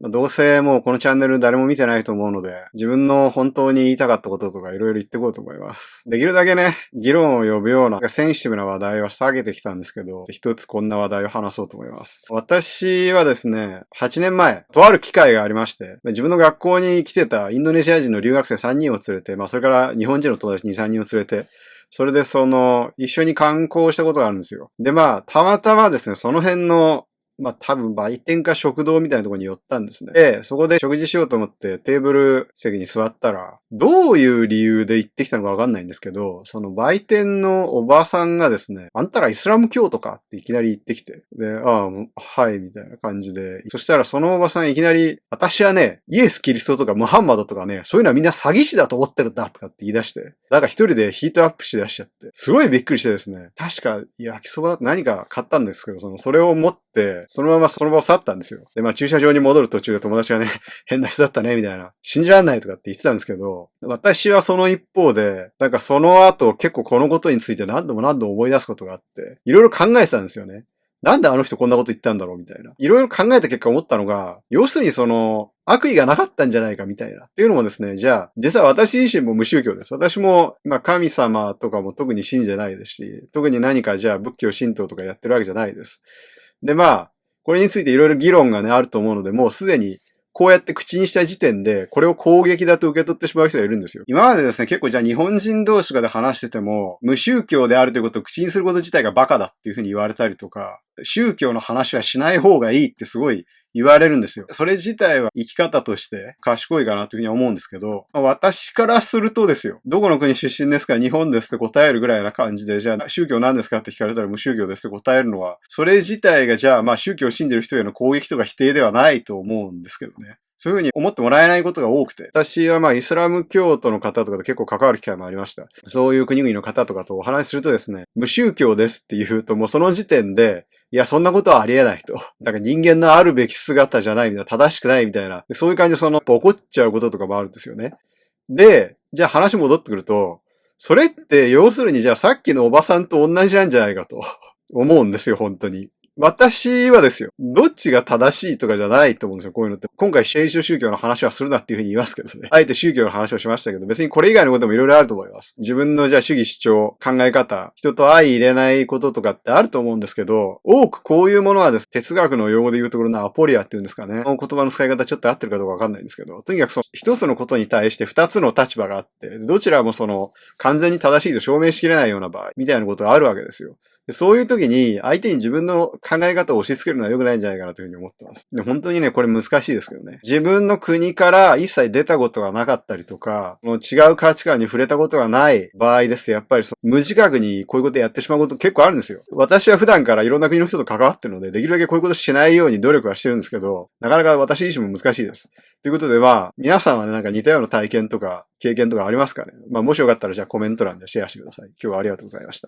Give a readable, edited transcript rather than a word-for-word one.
どうせもうこのチャンネル誰も見てないと思うので、自分の本当に言いたかったこととかいろいろ言っていこうと思います。できるだけね、議論を呼ぶようなセンシティブな話題は下げてきたんですけど、一つこんな話題を話そうと思います。私はですね、8年前、とある機会がありまして、自分の学校に来てたインドネシア人の留学生3人を連れて、それから日本人の友達2、3人を連れて、それで一緒に観光したことがあるんですよ。でたまたまですね、その辺の多分売店か食堂みたいなところに寄ったんですね。で、そこで食事しようと思ってテーブル席に座ったら、どういう理由で行ってきたのかわかんないんですけど、その売店のおばさんがですね、あんたらイスラム教徒かっていきなり言ってきて、で、はい、みたいな感じで、そしたらそのおばさんいきなり、私はね、イエス・キリストとかムハンマドとかね、そういうのはみんな詐欺師だと思ってるんだとかって言い出して、なんか一人でヒートアップしだしちゃって、すごいびっくりしてですね、確か焼きそばだって何か買ったんですけど、それを持って、そのままその場を去ったんですよ。で、駐車場に戻る途中で友達がね、変な人だったね、みたいな。信じらんないとかって言ってたんですけど、私はその一方で、なんかその後結構このことについて何度も思い出すことがあって、いろいろ考えてたんですよね。なんであの人こんなこと言ったんだろうみたいな。いろいろ考えた結果思ったのが、要するに悪意がなかったんじゃないかみたいな。っていうのもですね、じゃあ、実は私自身も無宗教です。私も、神様とかも特に信じてないですし、特に何かじゃあ仏教神道とかやってるわけじゃないです。でこれについていろいろ議論がね、あると思うので、もうすでにこうやって口にした時点で、これを攻撃だと受け取ってしまう人がいるんですよ。今までですね、結構じゃあ日本人同士とかで話してても、無宗教であるということを口にすること自体がバカだっていうふうに言われたりとか、宗教の話はしない方がいいってすごい言われるんですよ。それ自体は生き方として賢いかなというふうに思うんですけど、私からするとですよ、どこの国出身ですか、日本ですって答えるぐらいな感じで、じゃあ宗教何ですかって聞かれたら無宗教ですって答えるのは、それ自体がじゃあ宗教を信じる人への攻撃とか否定ではないと思うんですけどね。そういうふうに思ってもらえないことが多くて。私はイスラム教徒の方とかと結構関わる機会もありました。そういう国々の方とかとお話しするとですね、無宗教ですって言うともうその時点で、いや、そんなことはありえないと。なんか人間のあるべき姿じゃないみたいな、正しくないみたいな、そういう感じで怒っちゃうこととかもあるんですよね。で、じゃあ話戻ってくると、それって要するにじゃあさっきのおばさんと同じなんじゃないかと思うんですよ、本当に。私はですよ、どっちが正しいとかじゃないと思うんですよ、こういうのって。今回、聖書宗教の話はするなっていうふうに言いますけどね。あえて宗教の話をしましたけど、別にこれ以外のこともいろいろあると思います。自分のじゃあ主義主張、考え方、人と相入れないこととかってあると思うんですけど、多くこういうものはです、哲学の用語で言うところのアポリアっていうんですかね。この言葉の使い方ちょっと合ってるかどうかわかんないんですけど、とにかく一つのことに対して二つの立場があって、どちらも完全に正しいと証明しきれないような場合、みたいなことがあるわけですよ。そういう時に相手に自分の考え方を押し付けるのは良くないんじゃないかなというふうに思ってます。で、本当にね、これ難しいですけどね。自分の国から一切出たことがなかったりとか、違う価値観に触れたことがない場合ですと、やっぱり無自覚にこういうことやってしまうこと結構あるんですよ。私は普段からいろんな国の人と関わってるので、できるだけこういうことしないように努力はしてるんですけど、なかなか私自身も難しいです。ということで皆さんはね、なんか似たような体験とか経験とかありますかね。もしよかったらじゃあコメント欄でシェアしてください。今日はありがとうございました。